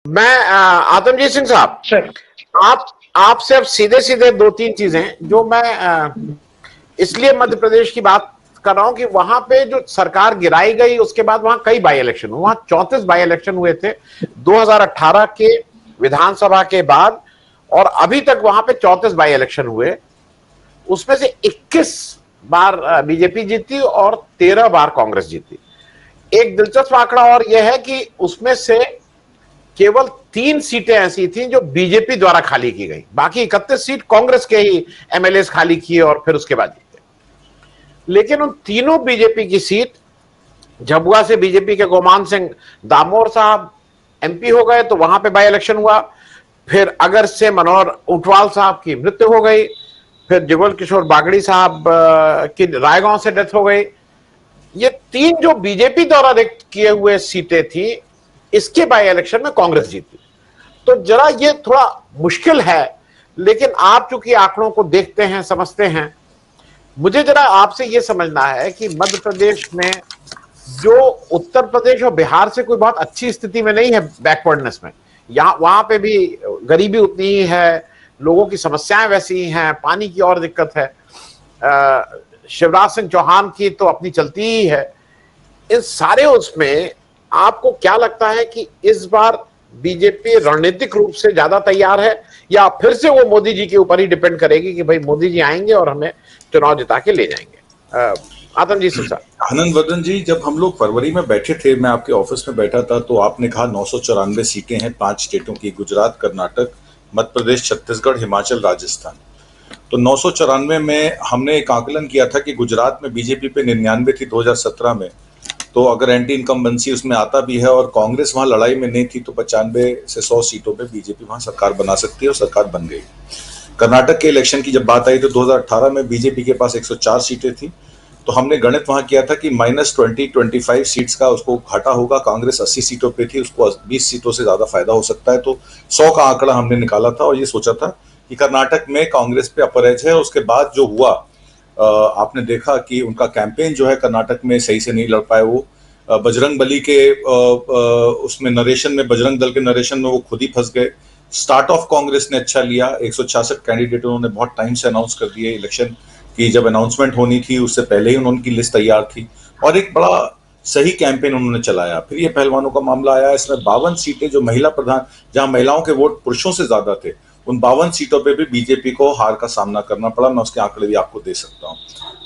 मैं आतमजीत सिंह साहब, सर आप आपसे अब सीधे सीधे दो तीन चीजें जो मैं इसलिए मध्य प्रदेश की बात कर रहा हूं कि वहां पे जो सरकार गिराई गई उसके बाद वहां कई बाई इलेक्शन हुए, वहां 34 बाई इलेक्शन हुए थे 2018 के विधानसभा के बाद, और अभी तक वहां पे 34 बाई इलेक्शन हुए। उसमें से 21 बार बीजेपी जीती और 13 बार कांग्रेस जीती। एक दिलचस्प आंकड़ा और यह है कि उसमें से केवल 3 सीटें ऐसी थी जो बीजेपी द्वारा खाली की गई, बाकी 31 सीट कांग्रेस के ही एमएलए खाली किए और फिर उसके बाद जीते। लेकिन उन तीनों बीजेपी की सीट, झाबुआ से बीजेपी के गोमान सिंह दामोर साहब एमपी हो गए तो वहां पे बाई इलेक्शन हुआ। फिर अगर से मनोहर ऊंटवाल साहब की मृत्यु हो गई। फिर जुगल किशोर बागड़ी साहब की रायगांव से डेथ हो गई। ये 3 जो बीजेपी द्वारा रिक्त किए हुए सीटें थी, इसके बाई इलेक्शन में कांग्रेस जीती। तो जरा ये थोड़ा मुश्किल है, लेकिन आप चूंकि आंकड़ों को देखते हैं, समझते हैं, मुझे जरा आपसे ये समझना है कि मध्य प्रदेश में जो उत्तर प्रदेश और बिहार से कोई बहुत अच्छी स्थिति में नहीं है बैकवर्डनेस में, यहाँ वहां पे भी गरीबी उतनी ही है, लोगों की समस्याएं वैसी ही हैं, पानी की और दिक्कत है, शिवराज सिंह चौहान की तो अपनी चलती ही है। इन सारे उसमें आपको क्या लगता है कि इस बार बीजेपी रणनीतिक रूप से ज्यादा तैयार है, या फिर से वो मोदी जी के ऊपर ही डिपेंड करेगी कि भाई मोदी जी आएंगे और हमें चुनाव जिता के ले जाएंगे? आतमजीत सिंह साहब। आनंद वर्धन जी, जब हम लोग फरवरी में बैठे थे, मैं आपके ऑफिस में बैठा था, तो आपने कहा 994 सीटें हैं 5 स्टेटों की, गुजरात, कर्नाटक, मध्य प्रदेश, छत्तीसगढ़, हिमाचल, राजस्थान। तो 994 में हमने एक आकलन किया था कि गुजरात में बीजेपी पे 99 थी 2017 में, तो अगर एंटी इनकम्बेंसी उसमें आता भी है और कांग्रेस वहां लड़ाई में नहीं थी तो 95 से 100 सीटों पे बीजेपी वहां सरकार बना सकती है, और सरकार बन गई। कर्नाटक के इलेक्शन की जब बात आई तो 2018 में बीजेपी के पास 104 सीटें थी, तो हमने गणित वहां किया था कि -20-25 सीट्स का उसको घाटा होगा। कांग्रेस 80 सीटों पे थी, उसको 20 सीटों से ज्यादा फायदा हो सकता है, तो 100 का आंकड़ा हमने निकाला था और ये सोचा था कि कर्नाटक में कांग्रेस पे अपर एज है। उसके बाद जो हुआ, आपने देखा कि उनका कैंपेन जो है कर्नाटक में सही से नहीं लड़ पाए वो। बजरंग बली के उसमें नरेशन में, बजरंग दल के नरेशन में वो खुद ही फंस गए। स्टार्ट ऑफ कांग्रेस ने अच्छा लिया, 166 कैंडिडेट उन्होंने बहुत टाइम से अनाउंस कर दिए। इलेक्शन की जब अनाउंसमेंट होनी थी उससे पहले ही उनकी लिस्ट तैयार थी, और एक बड़ा सही कैंपेन उन्होंने चलाया। फिर ये पहलवानों का मामला आया, इसमें 52 सीटें जो महिला प्रधान, जहां महिलाओं के वोट पुरुषों से ज्यादा थे, उन 52 सीटों पे भी बीजेपी को हार का सामना करना पड़ा। मैं उसके आंकड़े भी आपको दे सकता हूँ।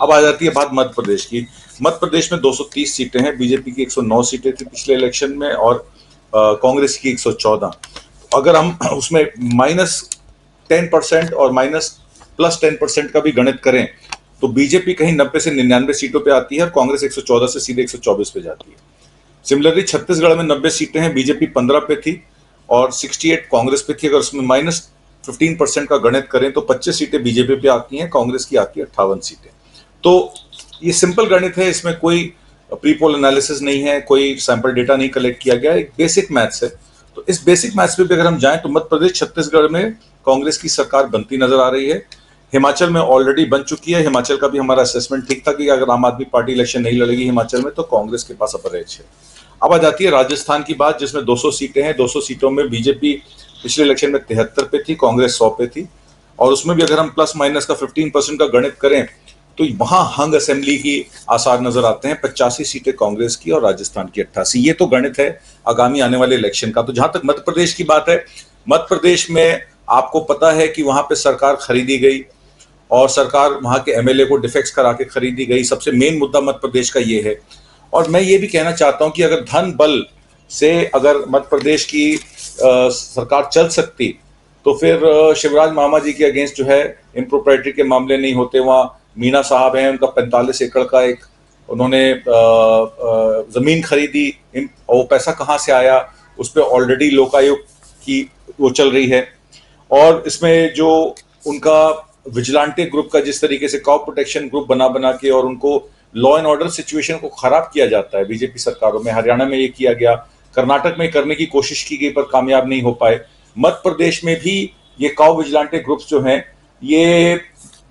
अब आ जाती है बात मध्य प्रदेश की। मध्य प्रदेश में 230 सीटें हैं, बीजेपी की 109 सीटें थी पिछले इलेक्शन में, और कांग्रेस की 114। अगर हम उसमें -10% और +10% का भी गणित करें तो बीजेपी कहीं 90 से 99 सीटों पे आती है और कांग्रेस 114 से सीधे 124 पे जाती है। सिमिलरली छत्तीसगढ़ में 90 सीटें हैं, बीजेपी 15 पे थी और 68 कांग्रेस पे थी। अगर उसमें -15% का गणित करें तो 25 सीटें बीजेपी पे आती हैं, कांग्रेस की आती है 58 सीटें। तो ये सिंपल गणित है, इसमें कोई प्री पोल एनालिसिस नहीं है, कोई सैंपल डेटा नहीं कलेक्ट किया गया, एक बेसिक मैथ्स है। तो इस बेसिक मैथ्स पे भी अगर हम जाएं तो मध्य प्रदेश, छत्तीसगढ़ में कांग्रेस की सरकार बनती नजर आ रही है। हिमाचल में ऑलरेडी बन चुकी है। हिमाचल का भी हमारा असेसमेंट ठीक था कि अगर आम आदमी पार्टी इलेक्शन नहीं लड़ेगी हिमाचल में तो कांग्रेस के पास अपर एज है। अब आ जाती है राजस्थान की बात, जिसमें 200 सीटें हैं। 200 सीटों में बीजेपी पिछले इलेक्शन में 73 पे थी, कांग्रेस 100 पे थी, और उसमें भी अगर हम प्लस माइनस का 15% का गणित करें तो वहां हंग असेंबली की आसार नजर आते हैं। 85 सीटें कांग्रेस की और राजस्थान की 88। ये तो गणित है आगामी आने वाले इलेक्शन का। तो जहां तक मध्य प्रदेश की बात है, मध्य प्रदेश में आपको पता है कि वहां पे सरकार खरीदी गई और सरकार वहां के एमएलए को डिफेक्ट्स करा के खरीदी गई। सबसे मेन मुद्दा मध्य प्रदेश का ये है। और मैं ये भी कहना चाहता हूं कि अगर धन बल से अगर मध्य प्रदेश की सरकार चल सकती तो फिर शिवराज मामा जी के अगेंस्ट जो है इम्प्रोप्राइटरी के मामले नहीं होते। वहाँ मीना साहब हैं, उनका 45 एकड़ का एक उन्होंने जमीन खरीदी, वो पैसा कहाँ से आया उस पर ऑलरेडी लोकायुक्त की वो चल रही है। और इसमें जो उनका विजिलेंटे ग्रुप का जिस तरीके से कॉप प्रोटेक्शन ग्रुप बना बना के और उनको लॉ एंड ऑर्डर सिचुएशन को खराब किया जाता है बीजेपी सरकारों में। हरियाणा में ये किया गया, कर्नाटक में करने की कोशिश की गई पर कामयाब नहीं हो पाए। मध्य प्रदेश में भी ये कॉप विजिलेंटे ग्रुप्स जो हैं ये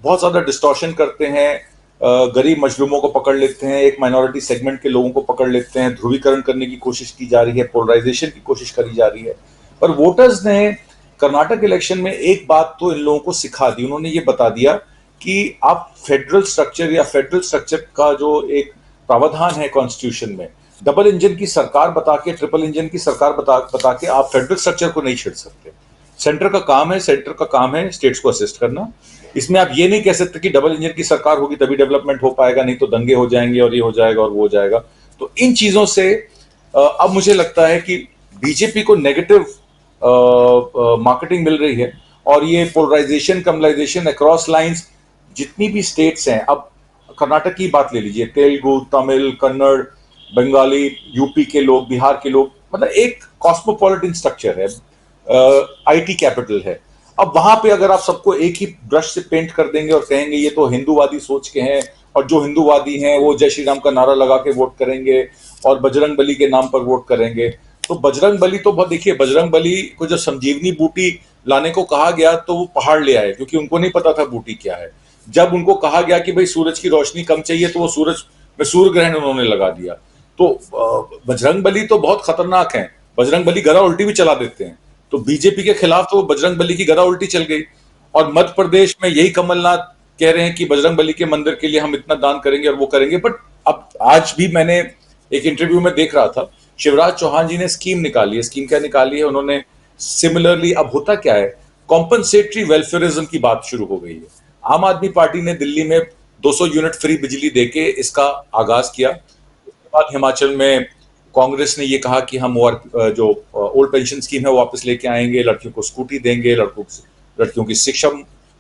बहुत ज्यादा डिस्टॉर्शन करते हैं, गरीब मजलूमों को पकड़ लेते हैं, एक माइनॉरिटी सेगमेंट के लोगों को पकड़ लेते हैं, ध्रुवीकरण करने की कोशिश की जा रही है, पोलराइजेशन की कोशिश करी जा रही है। पर वोटर्स ने कर्नाटक इलेक्शन में एक बात तो इन लोगों को सिखा दी, उन्होंने ये बता दिया कि आप फेडरल स्ट्रक्चर का जो एक प्रावधान है कॉन्स्टिट्यूशन में, डबल इंजन की सरकार बता के, ट्रिपल इंजन की सरकार बता के आप फेडरल स्ट्रक्चर को नहीं छेड़ सकते। सेंटर का काम है स्टेट्स को असिस्ट करना। इसमें आप ये नहीं कह सकते कि डबल इंजन की सरकार होगी तभी डेवलपमेंट हो पाएगा, नहीं तो दंगे हो जाएंगे और ये हो जाएगा और वो हो जाएगा। तो इन चीजों से अब मुझे लगता है कि बीजेपी को नेगेटिव मार्केटिंग मिल रही है, और ये पोलराइजेशन कमलाइजेशन अक्रॉस लाइंस जितनी भी स्टेट्स हैं, अब कर्नाटक की बात ले लीजिए, तेलुगु, तमिल, कन्नड़, बंगाली, यूपी के लोग, बिहार के लोग, मतलब एक कॉस्मोपॉलिटन स्ट्रक्चर है, आईटी कैपिटल है। अब वहां पे अगर आप सबको एक ही ब्रश से पेंट कर देंगे और कहेंगे ये तो हिंदूवादी सोच के हैं, और जो हिंदूवादी हैं वो जय श्री राम का नारा लगा के वोट करेंगे और बजरंग बली के नाम पर वोट करेंगे, तो बजरंग बली तो बहुत, देखिए बजरंग बली को जब संजीवनी बूटी लाने को कहा गया तो वो पहाड़ ले आए, क्योंकि उनको नहीं पता था बूटी क्या है। जब उनको कहा गया कि भाई सूरज की रोशनी कम चाहिए तो वो सूरज में सूर्य ग्रहण उन्होंने लगा दिया। तो बजरंग बली तो बहुत खतरनाक है, बजरंग बली गला उल्टी भी चला देते हैं। तो बीजेपी के खिलाफ तो बजरंग बली की गदा उल्टी चल गई। और मध्य प्रदेश में यही कमलनाथ कह रहे हैं कि बजरंग बली के मंदिर के लिए हम इतना दान करेंगे और वो करेंगे। बट अब आज भी मैंने एक इंटरव्यू में देख रहा था, शिवराज चौहान जी ने स्कीम निकाली है। स्कीम क्या निकाली है उन्होंने? सिमिलरली अब होता क्या है, कॉम्पनसेटरी वेलफेयरिज्म की बात शुरू हो गई है। आम आदमी पार्टी ने दिल्ली में 200 यूनिट फ्री बिजली देके इसका आगाज किया। उसके बाद हिमाचल में कांग्रेस ने ये कहा कि हम जो ओल्ड पेंशन स्कीम है वो वापस लेके आएंगे, लड़कियों को स्कूटी देंगे, लड़कियों की शिक्षा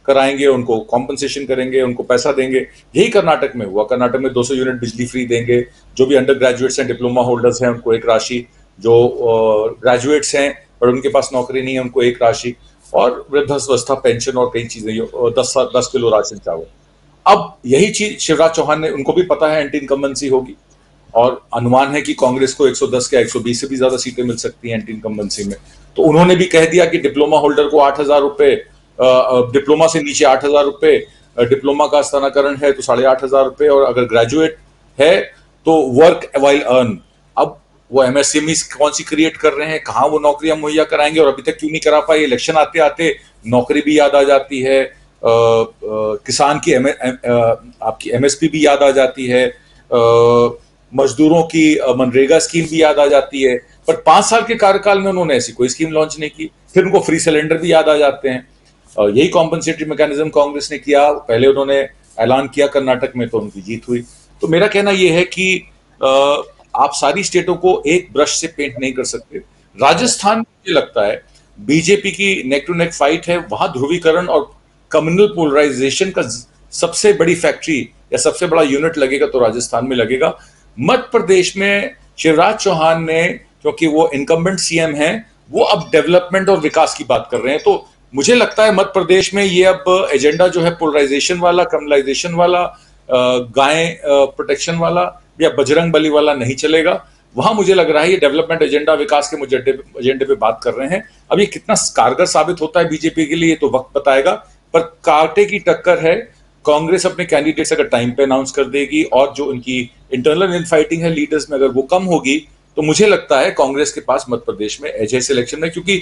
कराएंगे, उनको कॉम्पनसेशन करेंगे, उनको पैसा देंगे। यही कर्नाटक में हुआ। कर्नाटक में 200 यूनिट बिजली फ्री देंगे, जो भी अंडर ग्रेजुएट्स हैं, डिप्लोमा होल्डर्स हैं, उनको एक राशि, जो ग्रेजुएट्स हैं पर उनके पास नौकरी नहीं है उनको एक राशि, और वृद्धावस्था पेंशन और कई चीजें, 10 किलो राशन चावल। अब यही चीज शिवराज चौहान ने, उनको भी पता है एंटी इनकम्बेंसी होगी, और अनुमान है कि कांग्रेस को 110 या 120 से भी ज्यादा सीटें मिल सकती हैं एंटी इनकम्बेंसी में। तो उन्होंने भी कह दिया कि डिप्लोमा होल्डर को 8,000 रुपए, डिप्लोमा से नीचे 8,000 रुपए, डिप्लोमा का स्थानाकरण है तो 8,500 रुपए, और अगर ग्रेजुएट है तो वर्क वाइल अर्न। अब वो एमएसएमई कौन सी क्रिएट कर रहे हैं, कहाँ वो नौकरियां मुहैया कराएंगे, और अभी तक क्यों नहीं करा पाए? इलेक्शन आते आते नौकरी भी याद आ जाती है, किसान की आपकी एमएसपी भी याद आ जाती है, मजदूरों की मनरेगा स्कीम भी याद आ जाती है। पर 5 साल के कार्यकाल में उन्होंने ऐसी कोई स्कीम लॉन्च नहीं की। फिर उनको फ्री सिलेंडर भी याद आ जाते हैं। यही कॉम्पनसेटरी मैकेनिज्म कांग्रेस ने किया, पहले उन्होंने ऐलान किया कर्नाटक में तो उनकी जीत हुई। तो मेरा कहना यह है कि आप सारी स्टेटों को एक ब्रश से पेंट नहीं कर सकते। राजस्थान में मुझे लगता है बीजेपी की नेक टू नेक फाइट है, वहां ध्रुवीकरण और कम्युनल पोलराइजेशन का सबसे बड़ी फैक्ट्री या सबसे बड़ा यूनिट लगेगा तो राजस्थान में लगेगा। मध्य प्रदेश में शिवराज चौहान ने, क्योंकि वो इनकम्बेंट सीएम हैं, वो अब डेवलपमेंट और विकास की बात कर रहे हैं। तो मुझे लगता है मध्य प्रदेश में ये अब एजेंडा जो है पोलराइजेशन वाला, कम्युनलाइजेशन वाला, गाय प्रोटेक्शन वाला या बजरंग बली वाला नहीं चलेगा। वहां मुझे लग रहा है ये डेवलपमेंट एजेंडा, विकास के एजेंडे पे बात कर रहे हैं। अब ये कितना कारगर साबित होता है बीजेपी के लिए ये तो वक्त बताएगा, पर कांटे की टक्कर है। कांग्रेस अपने कैंडिडेट्स अगर टाइम पे अनाउंस कर देगी और जो उनकी इंटरनल इनफाइटिंग है लीडर्स में अगर वो कम होगी, तो मुझे लगता है कांग्रेस के पास मध्य प्रदेश में एज इस इलेक्शन में, क्योंकि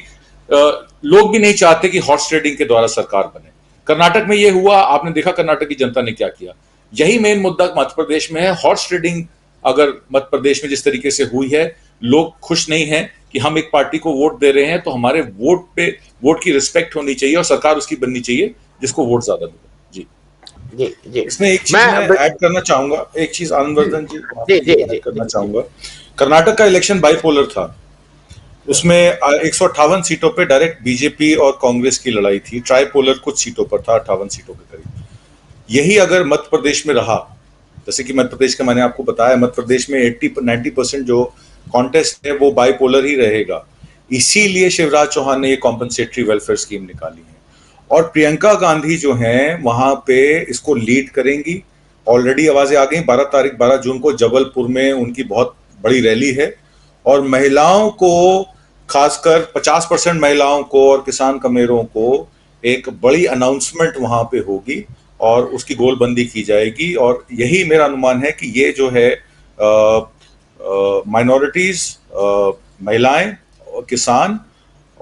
लोग भी नहीं चाहते कि हॉर्स ट्रेडिंग के द्वारा सरकार बने। कर्नाटक में ये हुआ, आपने देखा कर्नाटक की जनता ने क्या किया। यही मेन मुद्दा मध्य प्रदेश में है। हॉर्स ट्रेडिंग अगर मध्य प्रदेश में जिस तरीके से हुई है, लोग खुश नहीं हैं कि हम एक पार्टी को वोट दे रहे हैं तो हमारे वोट की रिस्पेक्ट होनी चाहिए और सरकार उसकी बननी चाहिए जिसको वोट ज्यादा मिले। जी। इसमें एक चीज मैं ऐड करना चाहूंगा, एक चीज आनंदवर्धन जी करना चाहूंगा। कर्नाटक का इलेक्शन बाइपोलर था, उसमें 158 सीटों पे डायरेक्ट बीजेपी और कांग्रेस की लड़ाई थी। ट्राइपोलर कुछ सीटों पर था, 58 सीटों के करीब। यही अगर मध्य प्रदेश में रहा, जैसे कि मध्य प्रदेश का मैंने आपको बताया, मध्य प्रदेश में 80-90% जो कॉन्टेस्ट है वो बाइपोलर ही रहेगा। इसीलिए शिवराज चौहान ने ये कॉम्पनसेटरी वेलफेयर स्कीम निकाली है, और प्रियंका गांधी जो हैं वहां पे इसको लीड करेंगी। ऑलरेडी आवाजें आ गई, 12 जून को जबलपुर में उनकी बहुत बड़ी रैली है, और महिलाओं को, खासकर 50% महिलाओं को और किसान कमेरों को एक बड़ी अनाउंसमेंट वहां पे होगी और उसकी गोलबंदी की जाएगी। और यही मेरा अनुमान है कि ये जो है माइनॉरिटीज, महिलाएं, किसान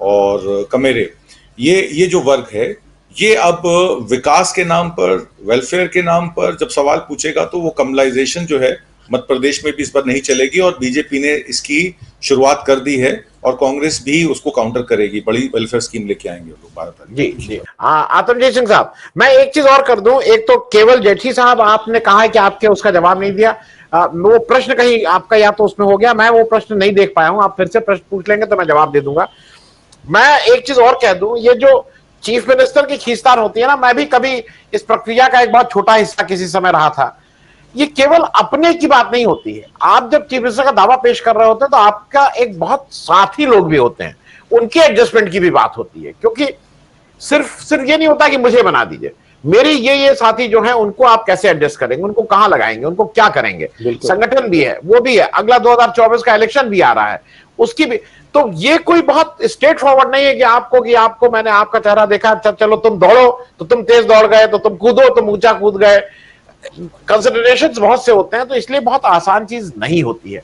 और कमेरे, ये जो वर्ग है, ये अब विकास के नाम पर, वेलफेयर के नाम पर जब सवाल पूछेगा तो वो कमलाइजेशन जो है मध्य प्रदेश में भी इस बार नहीं चलेगी, और बीजेपी ने इसकी शुरुआत कर दी है और कांग्रेस भी उसको काउंटर करेगी। बड़ी वेलफेयर स्कीम लेके आएंगे लोग भारत में। जी आतमजीत सिंह साहब, मैं एक चीज और कर दूं। एक तो केवल जेठी साहब, आपने कहा है कि आपके उसका जवाब नहीं दिया। वो प्रश्न कहीं आपका या तो उसमें हो गया, मैं वो प्रश्न नहीं देख पाया हूं। आप फिर से प्रश्न पूछ लेंगे तो मैं जवाब दे दूंगा। मैं एक चीज और कह दूं, ये जो चीफ मिनिस्टर की खींचतान होती है ना, मैं भी कभी इस प्रक्रिया का एक बहुत छोटा हिस्सा किसी समय रहा था। ये केवल अपने की बात नहीं होती है। आप जब चीफ मिनिस्टर का दावा पेश कर रहे होते हैं तो आपका एक बहुत साथी लोग भी होते हैं, उनके एडजस्टमेंट की भी बात होती है। क्योंकि सिर्फ ये नहीं होता कि मुझे बना दीजिए, मेरी ये साथी जो है उनको आप कैसे एडजस्ट करेंगे, उनको कहां लगाएंगे, उनको क्या करेंगे। संगठन भी है, वो भी है, अगला 2024 का इलेक्शन भी आ रहा है, उसकी भी। तो ये कोई बहुत स्ट्रेट फॉरवर्ड नहीं है कि आपको मैंने आपका चेहरा देखा, चलो तुम दौड़ो तो तुम तेज दौड़ गए, तो तुम कूदो तुम ऊंचा कूद गए। कंसिडरेशंस बहुत से होते हैं, तो इसलिए बहुत आसान चीज नहीं होती है।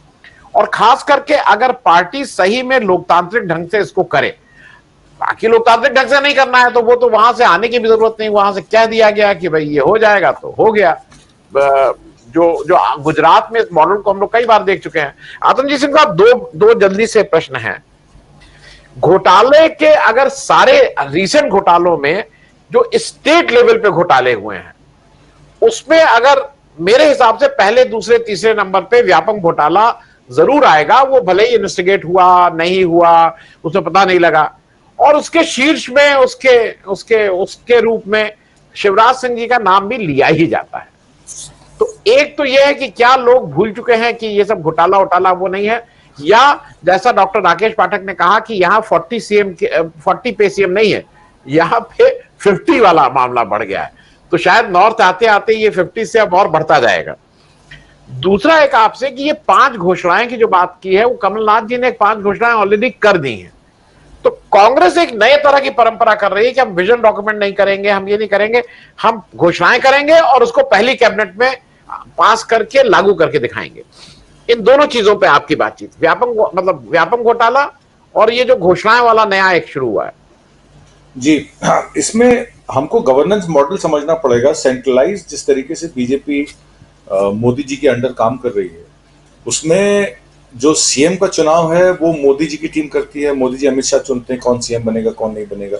और खास करके अगर पार्टी सही में लोकतांत्रिक ढंग से इसको करे, बाकी लोकतांत्रिक ढंग से नहीं करना है तो वो तो वहां से आने की भी जरूरत नहीं, वहां से कह दिया गया कि भाई ये हो जाएगा तो हो गया। जो गुजरात में इस मॉडल को हम लोग कई बार देख चुके हैं। आतमजीत सिंह साहब, दो जल्दी से प्रश्न हैं। घोटाले के, अगर सारे रीसेंट घोटालों में जो स्टेट लेवल पे घोटाले हुए हैं, उसमें अगर मेरे हिसाब से पहले दूसरे तीसरे नंबर पे व्यापक घोटाला जरूर आएगा। वो भले ही इन्वेस्टिगेट हुआ नहीं हुआ उसमें पता नहीं लगा, और उसके शीर्ष में उसके रूप में शिवराज सिंह जी का नाम भी लिया ही जाता है। तो एक तो यह है कि क्या लोग भूल चुके हैं कि ये सब घोटाला उटाला वो नहीं है, या जैसा डॉक्टर राकेश पाठक ने कहा कि यहां 40 पे सीएम नहीं है, यहां पे 50 वाला मामला बढ़ गया है। तो शायद नॉर्थ आते आते ये 50 से अब और बढ़ता जाएगा। दूसरा एक आपसे कि ये 5 घोषणाएं की जो बात की है, वो कमलनाथ जी ने 5 घोषणाएं ऑलरेडी कर दी हैं। तो कांग्रेस एक नए तरह की परंपरा कर रही है कि हम विजन डॉक्यूमेंट नहीं करेंगे, हम ये नहीं करेंगे, हम घोषणाएं करेंगे और उसको पहली कैबिनेट में पास करके लागू करके दिखाएंगे। इन दोनों चीजों पे आपकी बातचीत, व्यापक घोटाला और ये जो घोषणाएं वाला नया एक शुरू हुआ है। जी, इसमें हमको गवर्नेंस मॉडल समझना पड़ेगा। सेंट्रलाइज जिस तरीके से बीजेपी मोदी जी के अंडर काम कर रही है, उसमें जो सीएम का चुनाव है वो मोदी जी की टीम करती है। मोदी जी अमित शाह चुनते हैं कौन सीएम बनेगा कौन नहीं बनेगा।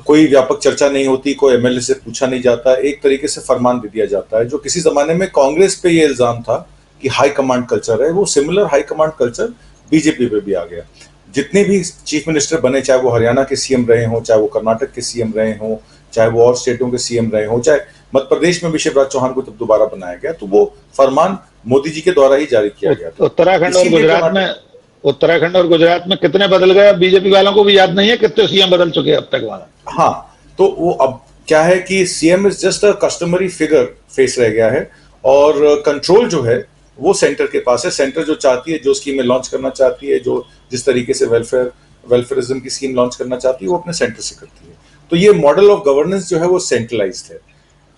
कोई व्यापक चर्चा नहीं होती, कोई एमएलए से पूछा नहीं जाता, एक तरीके से फरमान दे दिया जाता है। जो किसी जमाने में कांग्रेस पे ये इल्जाम था कि हाई कमांड कल्चर है, वो similar high command culture BJP पे भी आ गया। जितने भी चीफ मिनिस्टर बने, चाहे वो हरियाणा के सीएम रहे हों, चाहे वो कर्नाटक के सीएम रहे हों, चाहे वो और स्टेटों के सीएम रहे हों, चाहे मध्य प्रदेश में भी शिवराज चौहान को जब दोबारा बनाया गया तो वो फरमान मोदी जी के द्वारा ही जारी किया गया था। उत्तराखंड और गुजरात में कितने बदल गए, बीजेपी वालों को भी याद नहीं है कितने सीएम बदल चुके हैं अब तक वहां। हाँ, तो वो अब क्या है कि CM is just a customary figure face रह गया है, और कंट्रोल जो है वो सेंटर के पास है। सेंटर जो चाहती है, जो स्कीमें लॉन्च करना चाहती है, जो जिस तरीके से वेलफेयरिज्म की स्कीम लॉन्च करना चाहती है, वो अपने सेंटर से करती है। तो ये मॉडल ऑफ गवर्नेंस जो है वो सेंट्रलाइज्ड है।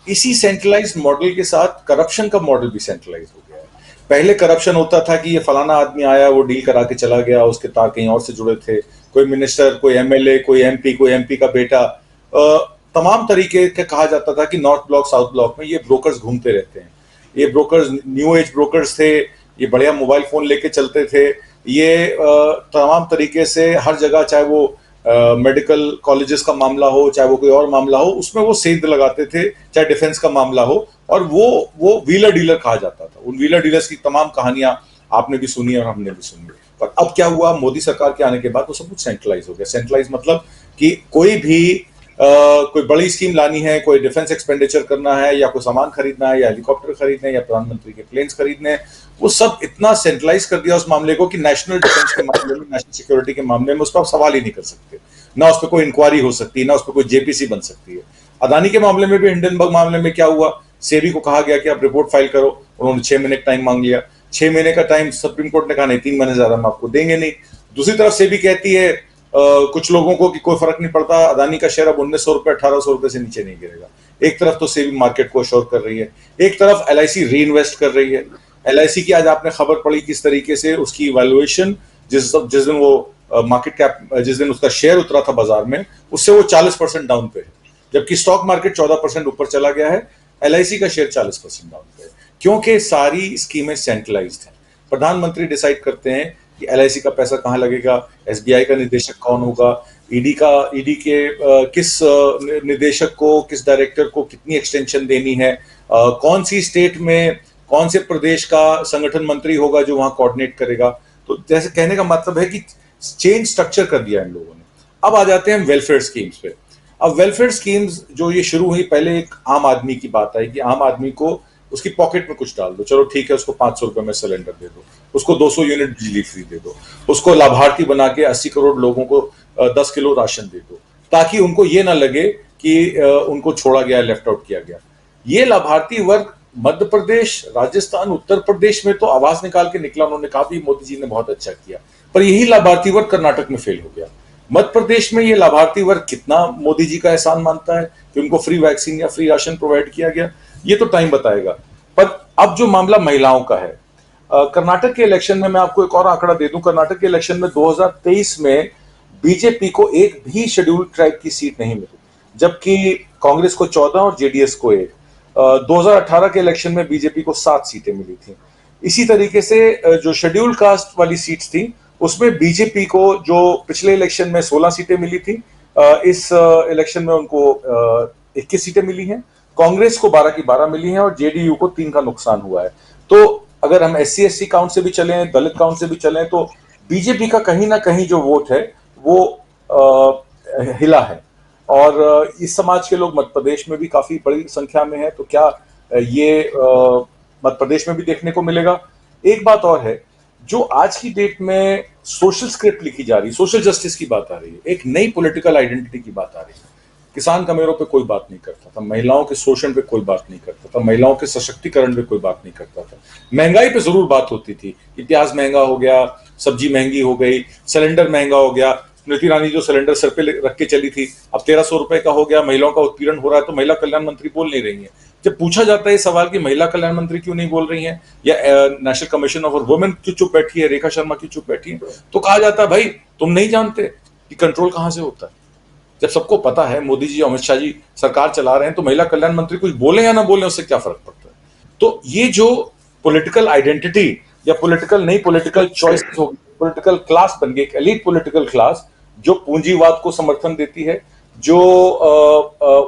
इसी सेंट्रलाइज्ड मॉडल के साथ करप्शन का मॉडल भी सेंट्रलाइज हो गया है। पहले करप्शन होता था कि ये फलाना आदमी आया, वो डील करा के चला गया, उसके तार कहीं और से जुड़े थे, कोई मिनिस्टर, कोई एमएलए, कोई एमपी का बेटा, तमाम तरीके के कहा जाता था कि नॉर्थ ब्लॉक साउथ ब्लॉक में ये ब्रोकर्स घूमते रहते हैं। ये ब्रोकर्स न्यू एज ब्रोकर्स थे, ये बढ़िया मोबाइल फोन लेके चलते थे, ये तमाम तरीके से हर जगह, चाहे वो मेडिकल कॉलेजेस का मामला हो, चाहे वो कोई और मामला हो, उसमें वो सेंध लगाते थे, चाहे डिफेंस का मामला हो, और वो व्हीलर डीलर कहा जाता था। उन व्हीलर डीलर्स की तमाम कहानियां आपने भी सुनी और हमने भी सुनी। पर अब क्या हुआ, मोदी सरकार के आने के बाद वो सब कुछ सेंट्रलाइज हो गया। सेंट्रलाइज मतलब कि कोई भी कोई बड़ी स्कीम लानी है, कोई डिफेंस एक्सपेंडिचर करना है, या कोई सामान खरीदना है, या हेलीकॉप्टर खरीदना है, या प्रधानमंत्री के प्लेन्स खरीदने हैं, वो सब इतना सेंट्रलाइज कर दिया उस मामले को कि नेशनल डिफेंस के मामले में, नेशनल सिक्योरिटी के मामले में उस पर आप सवाल ही नहीं कर सकते। ना उस पर कोई इंक्वायरी हो सकती है, ना उस पर कोई जेपीसी बन सकती है। अदानी के मामले में भी, हिंडनबर्ग मामले में क्या हुआ, सेबी को कहा गया कि आप रिपोर्ट फाइल करो, उन्होंने 6 महीने का टाइम मांग लिया। 6 महीने का टाइम सुप्रीम कोर्ट ने कहा नहीं, 3 महीने ज्यादा हम आपको देंगे नहीं। दूसरी तरफ सेबी कहती है कुछ लोगों को कि कोई फर्क नहीं पड़ता, अदानी का शेयर अब 1900 रुपए 1800 रुपए से नीचे नहीं गिरेगा। एक तरफ तो सेबी मार्केट को अश्योर कर रही है, एक तरफ एलआईसी री इन्वेस्ट कर रही है। एलआईसी की आज आपने खबर पड़ी किस तरीके से उसकी वैल्यूएशन जिस दिन वो मार्केट कैप जिस दिन उसका शेयर उतरा था बाजार में, उससे वो 40% डाउन पे है, जबकि स्टॉक मार्केट 14% ऊपर चला गया है, एलआईसी का शेयर 40% डाउन पे है, क्योंकि सारी स्कीमें सेंट्रलाइज्ड हैं। प्रधानमंत्री डिसाइड करते हैं कि एलआईसी का पैसा कहां लगेगा, एसबीआई का निदेशक कौन होगा, ईडी के किस निदेशक को, किस डायरेक्टर को कितनी एक्सटेंशन देनी है, कौन सी स्टेट में कौन से प्रदेश का संगठन मंत्री होगा जो वहां कोऑर्डिनेट करेगा। तो जैसे कहने का मतलब है कि चेंज स्ट्रक्चर कर दिया इन लोगों ने। अब आ जाते हैं वेलफेयर स्कीम्स पे। अब वेलफेयर स्कीम्स जो ये शुरू हुई, पहले एक आम आदमी की बात आई कि आम आदमी को उसकी पॉकेट में कुछ डाल दो, चलो ठीक है, उसको 500 रुपए में सिलेंडर दे दो, उसको 200 यूनिट बिजली फ्री दे दो, उसको लाभार्थी बना के 80 करोड़ लोगों को 10 किलो राशन दे दो, ताकि उनको ये ना लगे कि उनको छोड़ा गया, लेफ्ट आउट किया गया। ये लाभार्थी वर्ग मध्य प्रदेश, राजस्थान, उत्तर प्रदेश में तो आवाज निकाल के निकला, उन्होंने कहा भी मोदी जी ने बहुत अच्छा किया, पर यही लाभार्थी वर्ग कर्नाटक में फेल हो गया। मध्य प्रदेश में ये लाभार्थी वर्ग कितना मोदी जी का एहसान मानता है कि उनको फ्री वैक्सीन या फ्री राशन प्रोवाइड किया गया, ये तो टाइम बताएगा। पर अब जो मामला महिलाओं का है, कर्नाटक के इलेक्शन में मैं आपको एक और आंकड़ा दे दूं, कर्नाटक के इलेक्शन में 2023 में बीजेपी को एक भी शेड्यूल्ड ट्राइब की सीट नहीं मिली, जबकि कांग्रेस को 14 और जेडीएस को 1। 2018 के इलेक्शन में बीजेपी को 7 सीटें मिली थी। इसी तरीके से जो शेड्यूल्ड कास्ट वाली सीट्स थी, उसमें बीजेपी को जो पिछले इलेक्शन में 16 सीटें मिली थी, इस इलेक्शन में उनको 21 सीटें मिली हैं। कांग्रेस को 12 की 12 मिली हैं और जेडीयू को 3 का नुकसान हुआ है। तो अगर हम SC SC काउंट से भी चलें, दलित काउंट से भी चलें, तो बीजेपी का कहीं ना कहीं जो वोट है वो हिला है। और इस समाज के लोग मध्य प्रदेश में भी काफी बड़ी संख्या में है, तो क्या ये मध्य प्रदेश में भी देखने को मिलेगा? एक बात और है, जो आज की डेट में सोशल स्क्रिप्ट लिखी जा रही है, सोशल जस्टिस की बात आ रही है, एक नई पॉलिटिकल आइडेंटिटी की बात आ रही है। किसान कमेरों पे कोई बात नहीं करता था, महिलाओं के शोषण पे कोई बात नहीं करता था, महिलाओं के सशक्तिकरण पे कोई बात नहीं करता था, महंगाई पे जरूर बात होती थी कि प्याज महंगा हो गया, सब्जी महंगी हो गई, सिलेंडर महंगा हो गया। स्मृति ईरानी जो सिलेंडर सर पे रख के चली थी, अब 1300 रुपए का हो गया, महिलाओं का उत्पीड़न हो रहा है, तो महिला कल्याण मंत्री बोल नहीं रही है। जब पूछा जाता है सवाल कि महिला कल्याण मंत्री क्यों नहीं बोल रही हैं, या नेशनल कमीशन ऑफ वुमेन क्यों चुप बैठी है, रेखा शर्मा क्यों चुप बैठी है, तो कहा जाता है भाई तुम नहीं जानते कि कंट्रोल कहां से होता है। जब सबको पता है मोदी जी, अमित शाह जी सरकार चला रहे हैं, तो महिला कल्याण मंत्री कुछ बोले या ना बोले उससे क्या फर्क पड़ता है। तो ये जो पॉलिटिकल आइडेंटिटी या पॉलिटिकल नई पॉलिटिकल चॉइस होगी, पॉलिटिकल क्लास बन गई, एलीट पॉलिटिकल क्लास जो पूंजीवाद को समर्थन देती है, जो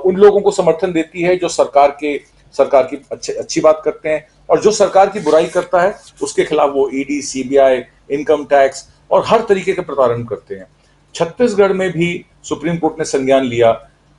उन लोगों को समर्थन देती है जो सरकार की अच्छी बात करते हैं, और जो सरकार की बुराई करता है उसके खिलाफ वो ईडी, सीबीआई, इनकम टैक्स और हर तरीके के प्रताड़न करते हैं। छत्तीसगढ़ में भी सुप्रीम कोर्ट ने संज्ञान लिया,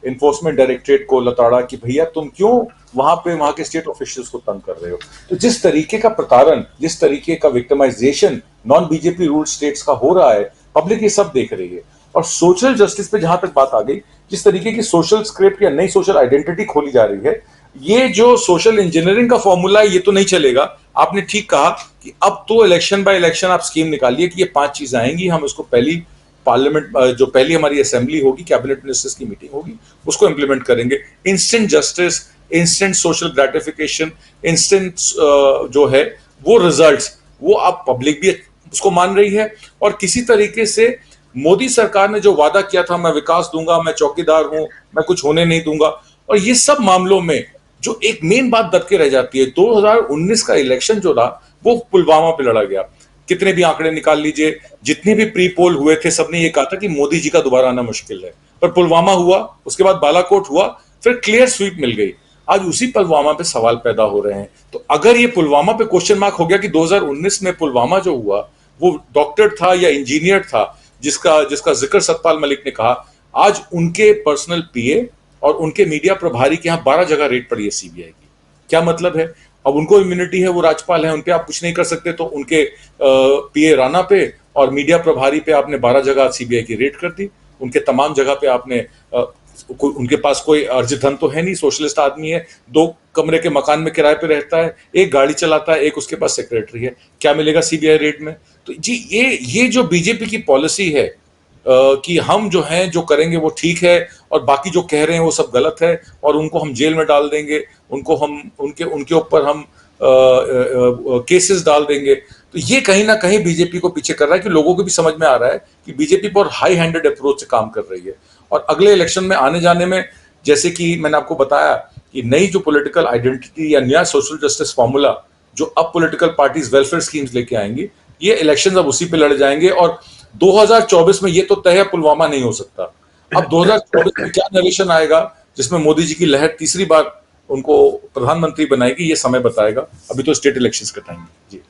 इन्फोर्समेंट डायरेक्टरेट को लताड़ा कि भैया तुम क्यों वहां के स्टेट ऑफिशियल्स को तंग कर रहे हो। तो जिस तरीके का प्रताड़न, जिस तरीके का victimisation non BJP ruled states का हो रहा है, पब्लिक ये सब देख रही है। और सोशल जस्टिस पे जहां तक बात आ गई, जिस तरीके की सोशल स्क्रिप्ट या नई सोशल आइडेंटिटी खोली जा रही है, ये जो सोशल इंजीनियरिंग का फॉर्मूला है, ये तो नहीं चलेगा। आपने ठीक कहा कि अब तो इलेक्शन बाय इलेक्शन आप स्कीम निकालिए कि ये 5 चीजें आएंगी, हम इसको पहली पार्लियामेंट, जो पहली हमारी असेंबली होगी, कैबिनेट मिनिस्टर्स की मीटिंग होगी, उसको इंप्लीमेंट करेंगे। Instant justice, instant social gratification, instant जो है वो रिजल्ट्स, वो अब पब्लिक भी उसको मान रही है। और किसी तरीके से मोदी सरकार ने जो वादा किया था, मैं विकास दूंगा, मैं चौकीदार हूं, मैं कुछ होने नहीं दूंगा, और ये सब मामलों में जो एक मेन बात दब के रह जाती है, 2019 का इलेक्शन जो था वो पुलवामा पे लड़ा गया। कितने भी आंकड़े निकाल लीजिए, जितने भी प्री पोल हुए थे, सबने ये कहा था कि मोदी जी का दोबारा आना मुश्किल है, पर पुलवामा हुआ, उसके बाद बालाकोट हुआ, फिर क्लियर स्वीप मिल गई। आज उसी पुलवामा पे सवाल पैदा हो रहे हैं। तो अगर ये पुलवामा पे क्वेश्चन मार्क हो गया कि 2019 में पुलवामा जो हुआ वो डॉक्टर था या इंजीनियर था, जिसका जिक्र सतपाल मलिक ने कहा, आज उनके पर्सनल पीए और उनके मीडिया प्रभारी के यहाँ 12 जगह रेड पड़ी है सीबीआई की। क्या मतलब है? अब उनको इम्यूनिटी है, वो राज्यपाल है, उनपे आप कुछ नहीं कर सकते, तो उनके पीए राणा पे और मीडिया प्रभारी पे आपने 12 जगह सीबीआई की रेड कर दी। उनके तमाम जगह पे आपने उनके पास कोई अर्जित धन तो है नहीं, सोशलिस्ट आदमी है, 2 कमरे के मकान में किराए पे रहता है, एक गाड़ी चलाता है, एक उसके पास सेक्रेटरी है। क्या मिलेगा सीबीआई रेड में? तो जी ये जो बीजेपी की पॉलिसी है कि हम जो हैं जो करेंगे वो ठीक है और बाकी जो कह रहे हैं वो सब गलत है और उनको हम जेल में डाल देंगे, उनको हम उनके ऊपर हम केसेस डाल देंगे। तो ये कहीं ना कहीं बीजेपी को पीछे कर रहा है कि लोगों को भी समझ में आ रहा है कि बीजेपी बहुत हाई हैंडेड अप्रोच से काम कर रही है। और अगले इलेक्शन में आने जाने में, जैसे कि मैंने आपको बताया कि नई जो पॉलिटिकल आइडेंटिटी या नया सोशल जस्टिस फॉर्मूला जो अब पॉलिटिकल पार्टीज वेलफेयर स्कीम्स लेके आएंगी, ये इलेक्शन अब उसी पे लड़ जाएंगे। और 2024 में ये तो तय है पुलवामा नहीं हो सकता। अब 2024 में क्या नरेशन आएगा जिसमें मोदी जी की लहर तीसरी बार उनको प्रधानमंत्री बनाएगी, ये समय बताएगा। अभी तो स्टेट इलेक्शंस का टाइम है जी।